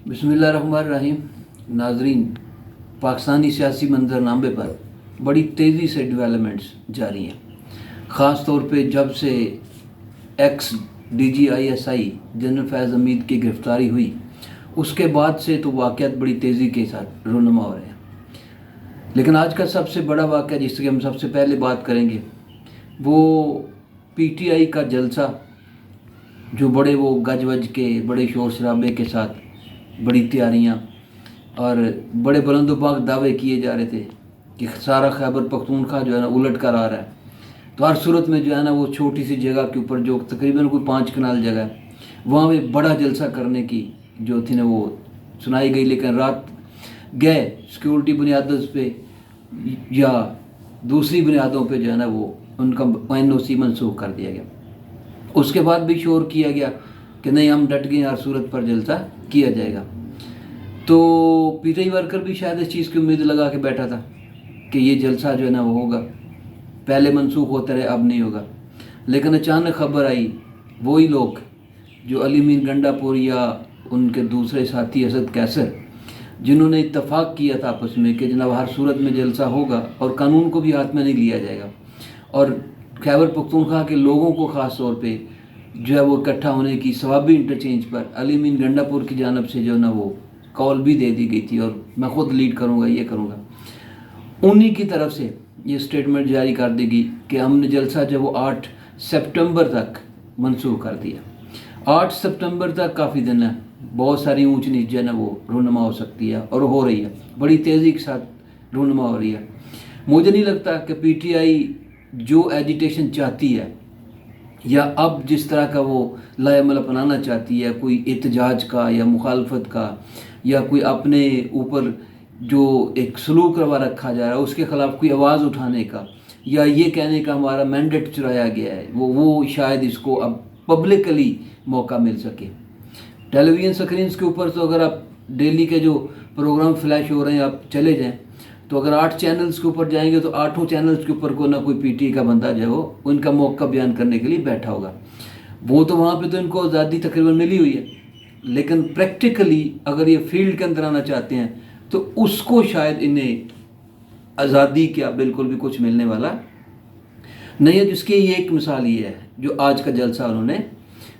बिस्मिल्लाहिर्रहमानिर्रहीम। नाजरीन, पाकिस्तानी सियासी मंजरनामे पर बड़ी तेज़ी से डेवलपमेंट्स जारी हैं। ख़ास तौर पे जब से एक्स DGISI जनरल फैज़ हमीद की गिरफ़्तारी हुई, उसके बाद से तो वाक़यात बड़ी तेज़ी के साथ रूनुमा हो रहे हैं। लेकिन आज का सबसे बड़ा वाक़या जिसकी हम सबसे पहले बात करेंगे वो PTI का जलसा, जो बड़े वो गज वज के बड़े शोर शराबे के साथ बड़ी तैयारियां और बड़े बुलंदोबाग दावे किए जा रहे थे कि सारा खैबर पख्तूनख्वा जो है ना उलट कर आ रहा है। तो हर सूरत में जो है ना वो छोटी सी जगह के ऊपर जो तकरीबन कोई 5 कनाल जगह है, वहाँ पे बड़ा जलसा करने की जो थी ना वो सुनाई गई। लेकिन रात गए सिक्योरिटी बुनियादों पे या दूसरी बुनियादों पे जो है ना वो उनका NOC मनसूख कर दिया गया। उसके बाद भी शोर किया गया कि नहीं, हम डट गए, हर सूरत पर जलसा किया जाएगा। तो PTI वर्कर भी शायद इस चीज़ की उम्मीद लगा के बैठा था कि ये जलसा जो है ना वो होगा, पहले मनसूख होते रहे, अब नहीं होगा। लेकिन अचानक खबर आई, वही लोग जो अली मीर गंडापुर या उनके दूसरे साथी असद कैसर, जिन्होंने इत्तफाक किया था आपस में कि जनाब हर सूरत में जलसा होगा और कानून को भी हाथ में नहीं लिया जाएगा, और खैबर पख्तूनख्वा के लोगों को ख़ास तौर पे जो है वो इकट्ठा होने की सवाबी इंटरचेंज पर अली मीर गंडापुर की जानब से जो ना वो कॉल भी दे दी गई थी और मैं ख़ुद लीड करूँगा, ये करूँगा। उन्हीं की तरफ से ये स्टेटमेंट जारी कर दी गई कि हमने जलसा जो वो 8 सितंबर तक मनसूख कर दिया। 8 सितंबर तक काफ़ी दिन है, बहुत सारी ऊंच नीच जो है ना वो रूनुमा हो सकती है और हो रही है, बड़ी तेज़ी के साथ रूनुमा हो रही है। मुझे नहीं लगता कि PTI जो एजिटेशन चाहती है या अब जिस तरह का वो लाएमल अपनाना चाहती है, कोई एहतजाज का या मुखालफत का या कोई अपने ऊपर जो एक सलूक रवा रखा जा रहा है उसके ख़िलाफ़ कोई आवाज़ उठाने का या ये कहने का हमारा मैंडेट चुराया गया है, वो शायद इसको अब पब्लिकली मौका मिल सके। टेलीविज़न स्क्रीन्स के ऊपर तो अगर आप डेली के जो प्रोग्राम फ्लैश हो रहे हैं आप चले जाएं, तो अगर 8 चैनल्स के ऊपर जाएंगे तो 8 चैनल्स के ऊपर कोई ना कोई PTI का बंदा जो है उनका मौका बयान करने के लिए बैठा होगा। वो तो वहाँ पे तो इनको आज़ादी तकरीबन मिली हुई है, लेकिन प्रैक्टिकली अगर ये फील्ड के अंदर आना चाहते हैं तो उसको शायद इन्हें आज़ादी क्या बिल्कुल भी कुछ मिलने वाला नहीं है। जिसकी ये एक मिसाल ये है जो आज का जलसा उन्होंने,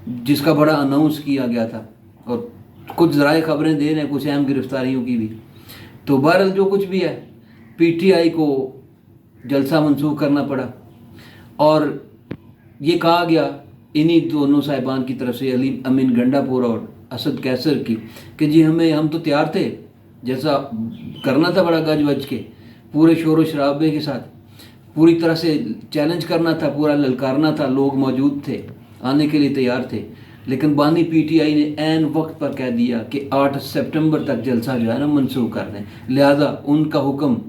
जिसका बड़ा अनाउंस किया गया था और कुछ ज़राए खबरें दे रहे हैं कुछ अहम गिरफ्तारियों की भी। तो बहरहाल जो कुछ भी है, PTI को जलसा मनसूख करना पड़ा और ये कहा गया इन्हीं दोनों साहिबान की तरफ से, अली अमीन गंडापुर और असद कैसर की, कि जी हम तो तैयार थे, जैसा करना था बड़ा गज वज के पूरे शोर शराबे के साथ पूरी तरह से चैलेंज करना था, पूरा ललकारना था, लोग मौजूद थे, आने के लिए तैयार थे। लेकिन बानी PTI ने ऐन वक्त पर कह दिया कि 8 सितंबर तक जलसा जो है ना मनसूख कर दें, लिहाजा उनका हुक्म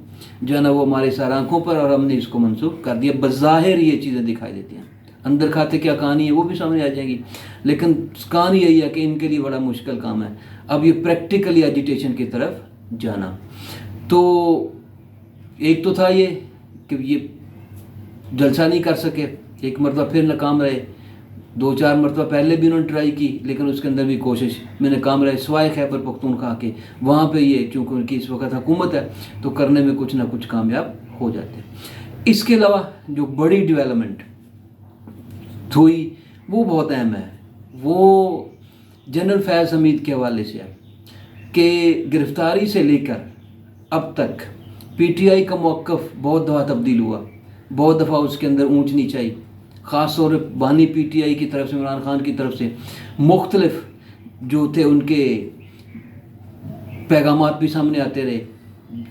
जो है ना वो हमारे सार आँखों पर और हमने इसको मनसूख कर दिया। बज़ाहिर ये चीज़ें दिखाई देती हैं, अंदर खाते क्या कहानी है वो भी सामने आ जाएगी, लेकिन कहानी यही है कि इनके लिए बड़ा मुश्किल काम है अब ये प्रैक्टिकली एजिटेशन की तरफ जाना। तो एक तो था ये कि ये जलसा नहीं कर सके, एक मरतबा फिर नाकाम रहे, 2-4 मरतबा पहले भी उन्होंने ट्राई की लेकिन उसके अंदर भी कोशिश में नाकाम रहे, सिवाय खैबर पख्तूनख्वा के। वहाँ पे ये चूँकि उनकी इस वक्त हुकूमत है तो करने में कुछ ना कुछ कामयाब हो जाते हैं। इसके अलावा जो बड़ी डेवलपमेंट हुई वो बहुत अहम है, वो जनरल फैज़ हमीद के हवाले से है कि गिरफ़्तारी से लेकर अब तक PTI का मौक़िफ़ बहुत दफ़ा तब्दील हुआ, बहुत दफ़ा उसके अंदर ऊंच नीच आई, ख़ास तौर पर बानी PTI की तरफ से, इमरान खान की तरफ से मुख्तलिफ जो थे उनके पैगामात भी सामने आते रहे,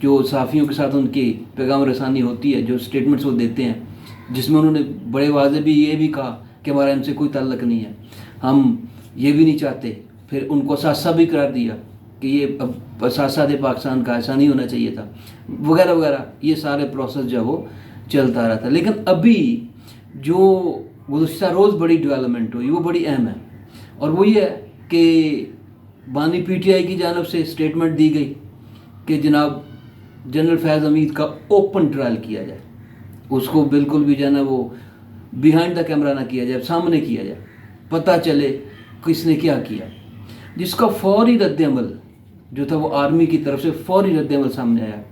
जो सहाफ़ियों के साथ उनकी पैगाम रसानी होती है, जो स्टेटमेंट्स वो देते हैं, जिसमें उन्होंने बड़े वाज़े भी ये भी कहा कि हमारा इनसे कोई ताल्लुक़ नहीं है, हम ये भी नहीं चाहते। फिर उनको सासा भी करार दिया कि ये अब सासा दे पाकिस्तान का, ऐसा नहीं होना चाहिए था, वगैरह वगैरह। ये सारे प्रोसेस जो है वो चलता रहा था। लेकिन अभी जो गुज़श्ता रोज़ बड़ी डेवलपमेंट हुई वो बड़ी अहम है, और वो ये है कि बानी PTI की जानब से स्टेटमेंट दी गई कि जनाब जनरल फैज़ हमीद का ओपन ट्रायल किया जाए, उसको बिल्कुल भी जो है ना वो बिहाइंड द कैमरा ना किया जाए, सामने किया जाए, पता चले किसने क्या किया, जिसका फौरी रद्द अमल जो था वो आर्मी की तरफ से फौरी रद्द-ए-अमल सामने आया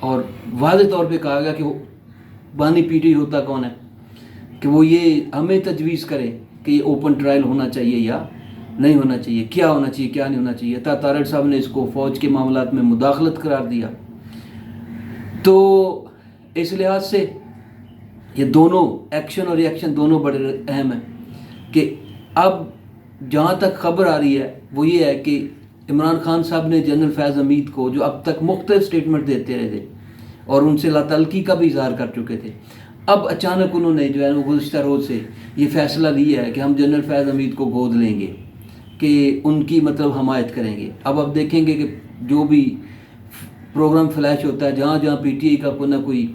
और वाज़ेह तौर पे कहा गया कि वो बानी पीटी होता कौन है, कि वो ये हमें तजवीज़ करे कि ये ओपन ट्रायल होना चाहिए या नहीं होना चाहिए, क्या होना चाहिए क्या नहीं होना चाहिए। तारड़ साहब ने इसको फ़ौज के मामलात में मुदाखलत करार दिया। तो इस लिहाज से ये दोनों एक्शन और रिएक्शन दोनों बड़े अहम हैं कि अब जहाँ तक खबर आ रही है वो ये है कि इमरान खान साहब ने जनरल फैज़ हमीद को, जो अब तक मुख्तलिफ स्टेटमेंट देते रहे थे और उनसे लातल्की का भी इजहार कर चुके थे, अब अचानक उन्होंने जो है वो गुज़िश्ता रोज़ से ये फ़ैसला लिया है कि हम जनरल फैज़ हमीद को गोद लेंगे, कि उनकी मतलब हमायत करेंगे। अब देखेंगे कि जो भी प्रोग्राम फ्लैश होता है, जहाँ जहाँ PTI का कोई ना कोई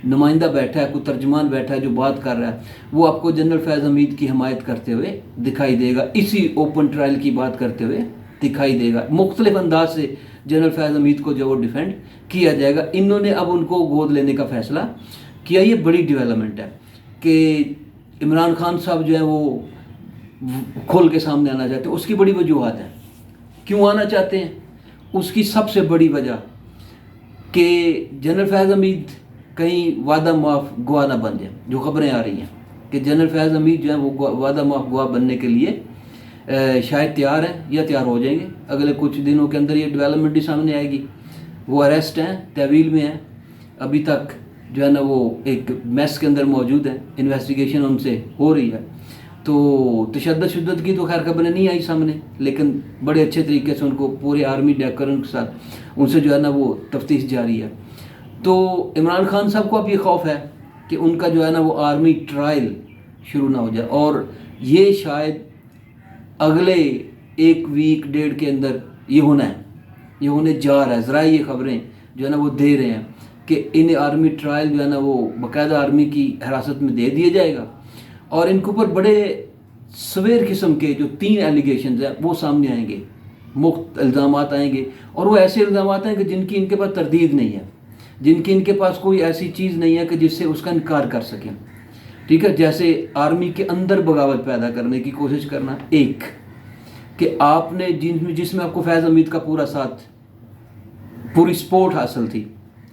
नुमाइंदा बैठा है, कोई तर्जमान बैठा है जो बात कर रहा है, वो आपको जनरल फैज़ हमीद की हमायत करते हुए दिखाई देगा, इसी ओपन ट्रायल की बात करते हुए दिखाई देगा। मुख्तलिफ अंदाज से जनरल फैज़ हमीद को जो वो डिफेंड किया जाएगा। इन्होंने अब उनको गोद लेने का फ़ैसला किया। ये बड़ी डेवलपमेंट है कि इमरान खान साहब जो है वो खोल के सामने आना चाहते हैं। उसकी बड़ी वजूहत है क्यों आना चाहते हैं। उसकी सबसे बड़ी वजह कि जनरल फैज़ हमीद कहीं वादा माफ गवाह ना बन जाए। जो खबरें आ रही हैं कि जनरल फैज़ हमीद जो है वो वादा माफ गवाह बनने के लिए शायद तैयार हैं या तैयार हो जाएंगे। अगले कुछ दिनों के अंदर ये डेवलपमेंट ही सामने आएगी। वो अरेस्ट हैं, तहवील में हैं, अभी तक जो है ना वो एक मैस के अंदर मौजूद है, इन्वेस्टिगेशन उनसे हो रही है। तो तशद्दुद शुद्दत की तो खैर खबरें नहीं आई सामने, लेकिन बड़े अच्छे तरीके से उनको पूरे आर्मी डेकोरेशन के साथ उनसे जो है ना वो तफ्तीश जारी है। तो इमरान खान साहब को अब ये खौफ है कि उनका जो है ना वो आर्मी ट्रायल शुरू ना हो जाए, और ये शायद अगले एक वीक डेढ़ के अंदर ये होना है, ये होने जा रहा है। ज़रा ये खबरें जो है ना वो दे रहे हैं कि इन आर्मी ट्रायल जो है ना वो बाकायदा आर्मी की हिरासत में दे दिया जाएगा और इनके ऊपर बड़े सवेर किस्म के जो 3 एलिगेशंस हैं वो सामने आएंगे, मुख्त इल्ज़ामात आएंगे, और वो ऐसे इल्ज़ामात हैं कि जिनकी इनके पास तरदीद नहीं है, जिनकी इनके पास कोई ऐसी चीज़ नहीं है कि जिससे उसका इनकार कर सकें। ठीक है, जैसे आर्मी के अंदर बगावत पैदा करने की कोशिश करना, एक कि आपने जिसमें आपको फैज़ हमीद का पूरा साथ, पूरी सपोर्ट हासिल थी,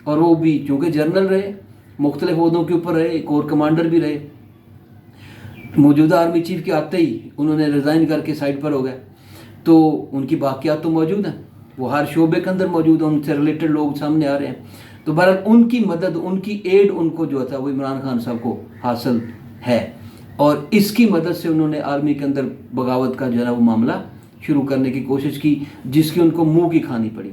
और वो भी चूँकि जनरल रहे, मुख्तलिफ ओहदों के ऊपर रहे, कोर कमांडर भी रहे, मौजूदा आर्मी चीफ के आते ही उन्होंने रिज़ाइन करके साइड पर हो गए, तो उनकी बाकियात तो मौजूद हैं, वो हर शोबे के अंदर मौजूद हैं, उनसे रिलेटेड लोग सामने आ रहे हैं। तो बहरहाल उनकी मदद, उनकी एड उनको जो था वो इमरान खान साहब को हासिल है, और इसकी मदद से उन्होंने आर्मी के अंदर बगावत का जो है वो मामला शुरू करने की कोशिश की, जिसकी उनको मुंह की खानी पड़ी।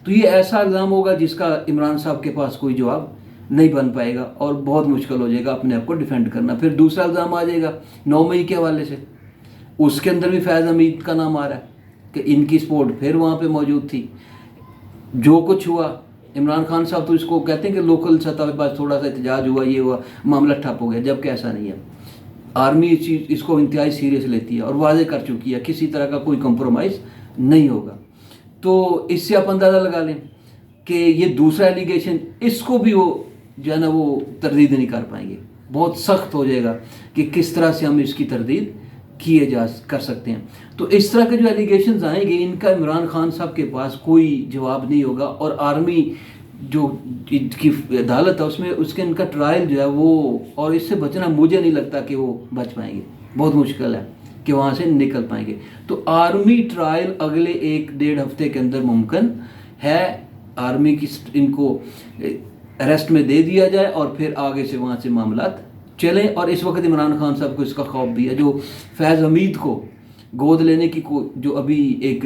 तो ये ऐसा इल्ज़ाम होगा जिसका इमरान साहब के पास कोई जवाब नहीं बन पाएगा और बहुत मुश्किल हो जाएगा अपने आप को डिफेंड करना। फिर दूसरा इल्ज़ाम आ जाएगा 9 मई के हवाले से, उसके अंदर भी फैज़ हमीद का नाम आ रहा है कि इनकी सपोर्ट फिर वहाँ पे मौजूद थी। जो कुछ हुआ, इमरान खान साहब तो इसको कहते हैं कि लोकल सतह पे पास थोड़ा सा एहतजाज हुआ, ये हुआ, मामला ठप हो गया, जबकि ऐसा नहीं है। आर्मी इसको इंतहाई सीरियस लेती है और वाज़ेह कर चुकी है किसी तरह का कोई कंप्रोमाइज़ नहीं होगा। तो इससे आप अंदाज़ा लगा लें कि ये दूसरा एलिगेशन, इसको भी वो जो है ना वो तरदीद नहीं कर पाएंगे। बहुत सख्त हो जाएगा कि किस तरह से हम इसकी तरदीद कर सकते हैं। तो इस तरह के जो एलिगेशंस आएंगे, इनका इमरान खान साहब के पास कोई जवाब नहीं होगा, और आर्मी जो की अदालत है उसमें उसके इनका ट्रायल जो है वो, और इससे बचना मुझे नहीं लगता कि वो बच पाएंगे, बहुत मुश्किल है कि वहाँ से निकल पाएंगे। तो आर्मी ट्रायल अगले 1-1.5 हफ्ते के अंदर मुमकिन है। आर्मी की इनको अरेस्ट में दे दिया जाए और फिर आगे से वहाँ से मामलात चले। और इस वक्त इमरान खान साहब को इसका खौफ भी है, जो फैज़ हमीद को गोद लेने की जो अभी एक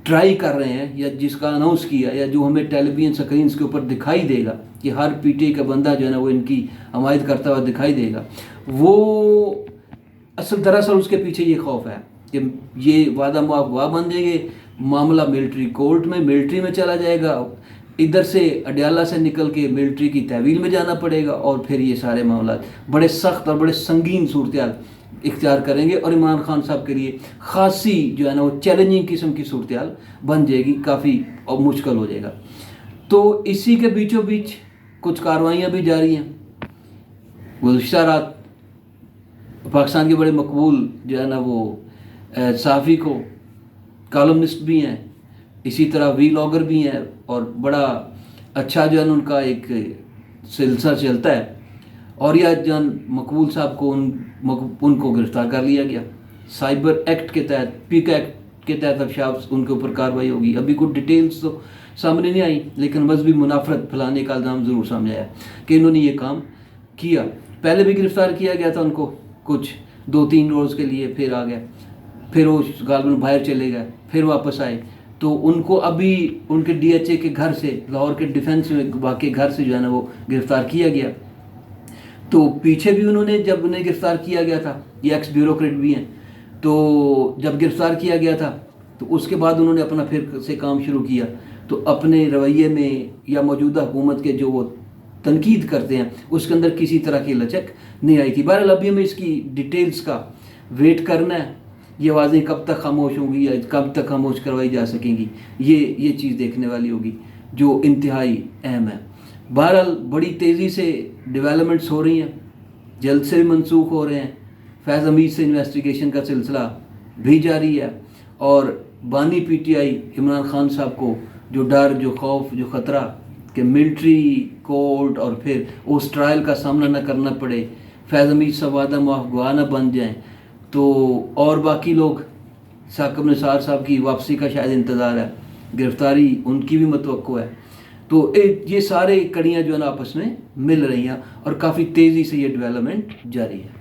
ट्राई कर रहे हैं, या जिसका अनाउंस किया, या जो हमें टेलीविजन स्क्रीन्स के ऊपर दिखाई देगा कि हर PTI का बंदा जो है ना वो इनकी हमायत करता हुआ दिखाई देगा, वो दरअसल उसके पीछे ये खौफ है कि ये वादा मुआफ़ गवाह बन जाएंगे, मामला मिलिट्री कोर्ट में, मिलिट्री में चला जाएगा, इधर से अडयाला से निकल के मिलिट्री की तहवील में जाना पड़ेगा, और फिर ये सारे मामला बड़े सख्त और बड़े संगीन सूरत इख्तियार करेंगे, और इमरान खान साहब के लिए खासी जो है ना वो चैलेंजिंग किस्म की सूरत बन जाएगी, काफ़ी और मुश्किल हो जाएगा। तो इसी के बीचों बीच कुछ कार्रवाइयाँ भी जारी हैं। गुज़िश्ता रात पाकिस्तान के बड़े मकबूल जो है ना वो सहाफ़ी को, कॉलमनिस्ट भी हैं, اسی طرح وی لاگر بھی ہیں اور بڑا اچھا جو ہے ان کا ایک سلسلہ چلتا ہے. اور یہ جان مقبول صاحب کو ان کو گرفتار کر لیا گیا سائبر ایکٹ کے تحت، پیکا ایکٹ کے تحت. اب شاید ان کے اوپر کارروائی ہوگی. ابھی کچھ ڈیٹیلز تو سامنے نہیں آئی، لیکن مذہبی منافرت پھیلانے کا الزام ضرور سامنے آیا کہ انہوں نے یہ کام کیا. پہلے بھی گرفتار کیا گیا تھا ان کو کچھ 2-3 روز کے لیے، پھر آ گیا، پھر وہ غالباً باہر چلے گئے، پھر واپس آئے. تو ان کو ابھی ان کے ڈی ایچ اے کے گھر سے، لاہور کے ڈیفینس میں واقع گھر سے جو ہے نا وہ گرفتار کیا گیا. تو پیچھے بھی انہوں نے جب انہیں گرفتار کیا گیا تھا، یہ ایکس بیوروکریٹ بھی ہیں، تو جب گرفتار کیا گیا تھا تو اس کے بعد انہوں نے اپنا پھر سے کام شروع کیا. تو اپنے رویے میں یا موجودہ حکومت کے جو وہ تنقید کرتے ہیں اس کے اندر کسی طرح کی لچک نہیں آئی تھی. بہرحال ابھی ہمیں اس کی ڈیٹیلز کا ویٹ کرنا ہے. یہ آوازیں کب تک خاموش ہوں گی یا کب تک خاموش کروائی جا سکیں گی، یہ چیز دیکھنے والی ہوگی جو انتہائی اہم ہے. بہرحال بڑی تیزی سے ڈیولپمنٹس ہو رہی ہیں، جلد سے بھی منسوخ ہو رہے ہیں. فیض حمید سے انویسٹیگیشن کا سلسلہ بھی جاری ہے، اور بانی P T I Imran Khan صاحب کو جو ڈر، جو خوف، جو خطرہ کہ ملٹری کورٹ اور پھر اس ٹرائل کا سامنا نہ کرنا پڑے، فیض حمید صاحب وعدہ معاف گواہ نہ بن جائیں، تو اور باقی لوگ ثاقب نثار صاحب کی واپسی کا شاید انتظار ہے، گرفتاری ان کی بھی متوقع ہے. تو یہ سارے کڑیاں جو ہے نا آپس میں مل رہی ہیں اور کافی تیزی سے یہ ڈیولپمنٹ جاری ہے.